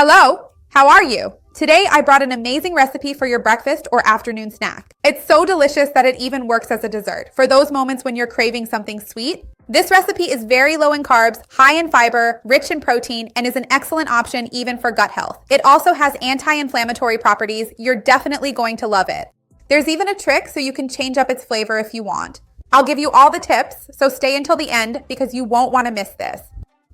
Hello, how are you? Today I brought an amazing recipe for your breakfast or afternoon snack. It's so delicious that it even works as a dessert for those moments when you're craving something sweet. This recipe is very low in carbs, high in fiber, rich in protein, and is an excellent option even for gut health. It also has anti-inflammatory properties. You're definitely going to love it. There's even a trick so you can change up its flavor if you want. I'll give you all the tips, so stay until the end because you won't want to miss this.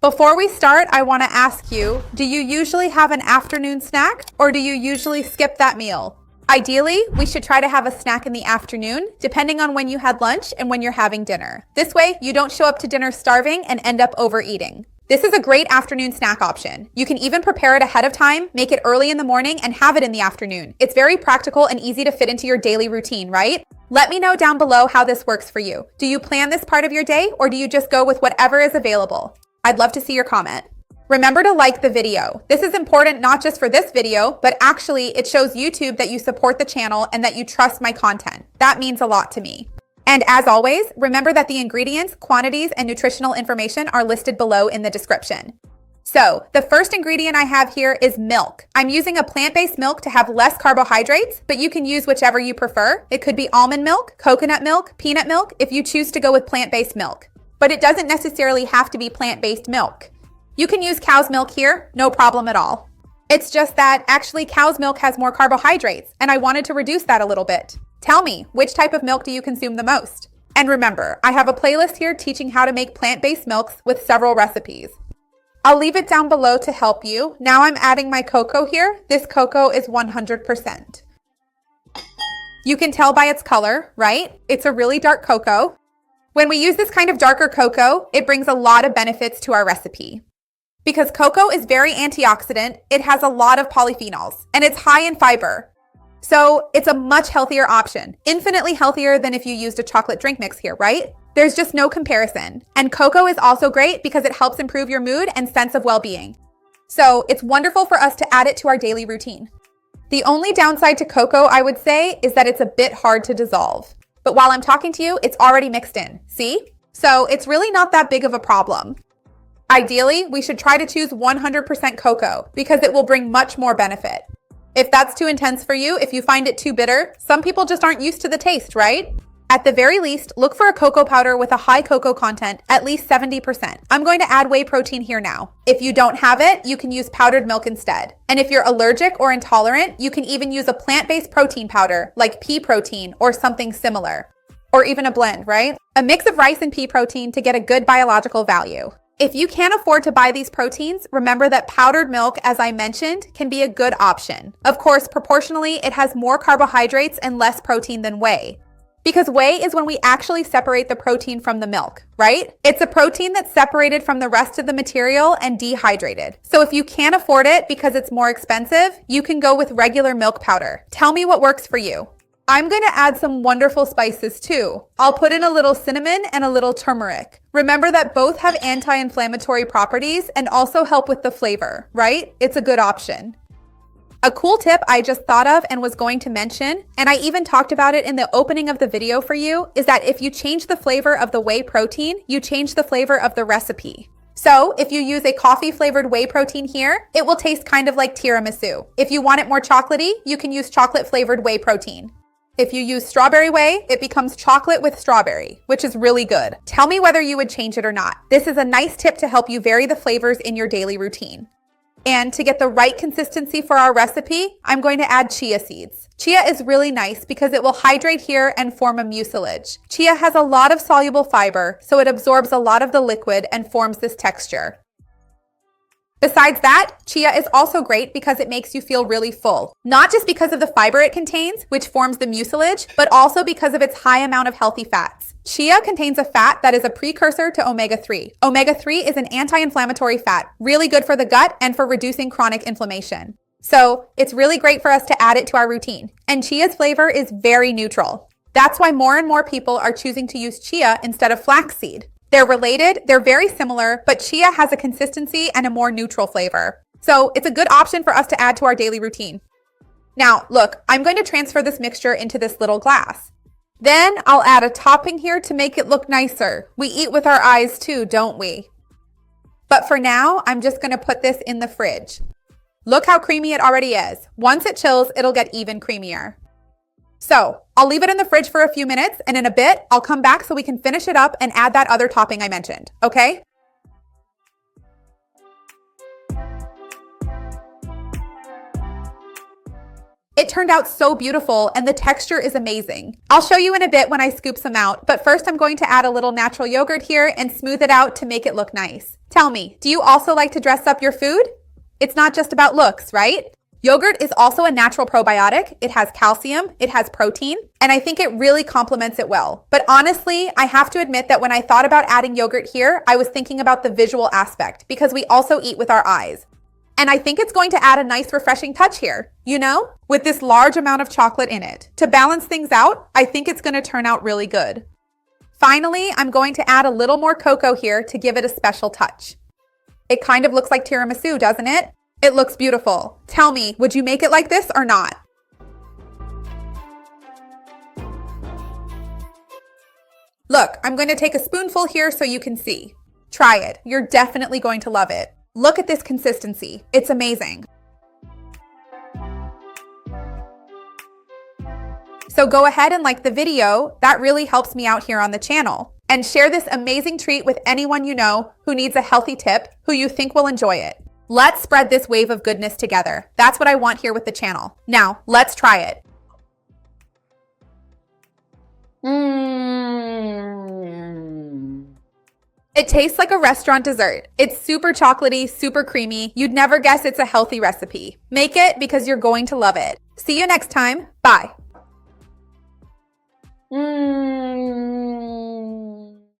Before we start, I want to ask you, do you usually have an afternoon snack or do you usually skip that meal? Ideally, we should try to have a snack in the afternoon, depending on when you had lunch and when you're having dinner. This way, you don't show up to dinner starving and end up overeating. This is a great afternoon snack option. You can even prepare it ahead of time, make it early in the morning, and have it in the afternoon. It's very practical and easy to fit into your daily routine, right? Let me know down below how this works for you. Do you plan this part of your day or do you just go with whatever is available? I'd love to see your comment. Remember to like the video. This is important not just for this video, but actually it shows YouTube that you support the channel and that you trust my content. That means a lot to me. And as always, remember that the ingredients, quantities, and nutritional information are listed below in the description. So the first ingredient I have here is milk. I'm using a plant-based milk to have less carbohydrates, but you can use whichever you prefer. It could be almond milk, coconut milk, peanut milk, if you choose to go with plant-based milk. But it doesn't necessarily have to be plant-based milk. You can use cow's milk here, no problem at all. It's just that actually cow's milk has more carbohydrates, and I wanted to reduce that a little bit. Tell me, which type of milk do you consume the most? And remember, I have a playlist here teaching how to make plant-based milks with several recipes. I'll leave it down below to help you. Now I'm adding my cocoa here. This cocoa is 100%. You can tell by its color, right? It's a really dark cocoa. When we use this kind of darker cocoa, it brings a lot of benefits to our recipe. Because cocoa is very antioxidant, it has a lot of polyphenols, and it's high in fiber. So it's a much healthier option, infinitely healthier than if you used a chocolate drink mix here, right? There's just no comparison. And cocoa is also great because it helps improve your mood and sense of well-being. So it's wonderful for us to add it to our daily routine. The only downside to cocoa, I would say, is that it's a bit hard to dissolve. But while I'm talking to you, it's already mixed in, see? So it's really not that big of a problem. Ideally, we should try to choose 100% cocoa because it will bring much more benefit. If that's too intense for you, if you find it too bitter, some people just aren't used to the taste, right? At the very least, look for a cocoa powder with a high cocoa content, at least 70%. I'm going to add whey protein here now. If you don't have it, you can use powdered milk instead. And if you're allergic or intolerant, you can even use a plant-based protein powder like pea protein or something similar. Or even a blend, right? A mix of rice and pea protein to get a good biological value. If you can't afford to buy these proteins, remember that powdered milk, as I mentioned, can be a good option. Of course, proportionally, it has more carbohydrates and less protein than whey. Because whey is when we actually separate the protein from the milk, right? It's a protein that's separated from the rest of the material and dehydrated. So if you can't afford it because it's more expensive, you can go with regular milk powder. Tell me what works for you. I'm going to add some wonderful spices too. I'll put in a little cinnamon and a little turmeric. Remember that both have anti-inflammatory properties and also help with the flavor, right? It's a good option. A cool tip I just thought of and was going to mention, and I even talked about it in the opening of the video for you, is that if you change the flavor of the whey protein, you change the flavor of the recipe. So if you use a coffee flavored whey protein here, it will taste kind of like tiramisu. If you want it more chocolatey, you can use chocolate flavored whey protein. If you use strawberry whey, it becomes chocolate with strawberry, which is really good. Tell me whether you would change it or not. This is a nice tip to help you vary the flavors in your daily routine. And to get the right consistency for our recipe, I'm going to add chia seeds. Chia is really nice because it will hydrate here and form a mucilage. Chia has a lot of soluble fiber, so it absorbs a lot of the liquid and forms this texture. Besides that, chia is also great because it makes you feel really full. Not just because of the fiber it contains, which forms the mucilage, but also because of its high amount of healthy fats. Chia contains a fat that is a precursor to omega-3. Omega-3 is an anti-inflammatory fat, really good for the gut and for reducing chronic inflammation. So it's really great for us to add it to our routine. And chia's flavor is very neutral. That's why more and more people are choosing to use chia instead of flaxseed. They're related, they're very similar, but chia has a consistency and a more neutral flavor. So it's a good option for us to add to our daily routine. Now, look, I'm going to transfer this mixture into this little glass. Then I'll add a topping here to make it look nicer. We eat with our eyes too, don't we? But for now, I'm just going to put this in the fridge. Look how creamy it already is. Once it chills, it'll get even creamier. So I'll leave it in the fridge for a few minutes, and in a bit, I'll come back so we can finish it up and add that other topping I mentioned, okay? It turned out so beautiful and the texture is amazing. I'll show you in a bit when I scoop some out, but first I'm going to add a little natural yogurt here and smooth it out to make it look nice. Tell me, do you also like to dress up your food? It's not just about looks, right? Yogurt is also a natural probiotic. It has calcium, it has protein, and I think it really complements it well. But honestly, I have to admit that when I thought about adding yogurt here, I was thinking about the visual aspect because we also eat with our eyes. And I think it's going to add a nice refreshing touch here, you know, with this large amount of chocolate in it. To balance things out, I think it's going to turn out really good. Finally, I'm going to add a little more cocoa here to give it a special touch. It kind of looks like tiramisu, doesn't it? It looks beautiful. Tell me, would you make it like this or not? Look, I'm going to take a spoonful here so you can see. Try it. You're definitely going to love it. Look at this consistency. It's amazing. So go ahead and like the video. That really helps me out here on the channel. And share this amazing treat with anyone you know who needs a healthy tip, who you think will enjoy it. Let's spread this wave of goodness together. That's what I want here with the channel. Now, let's try it. It tastes like a restaurant dessert. It's super chocolatey, super creamy. You'd never guess it's a healthy recipe. Make it because you're going to love it. See you next time. Bye.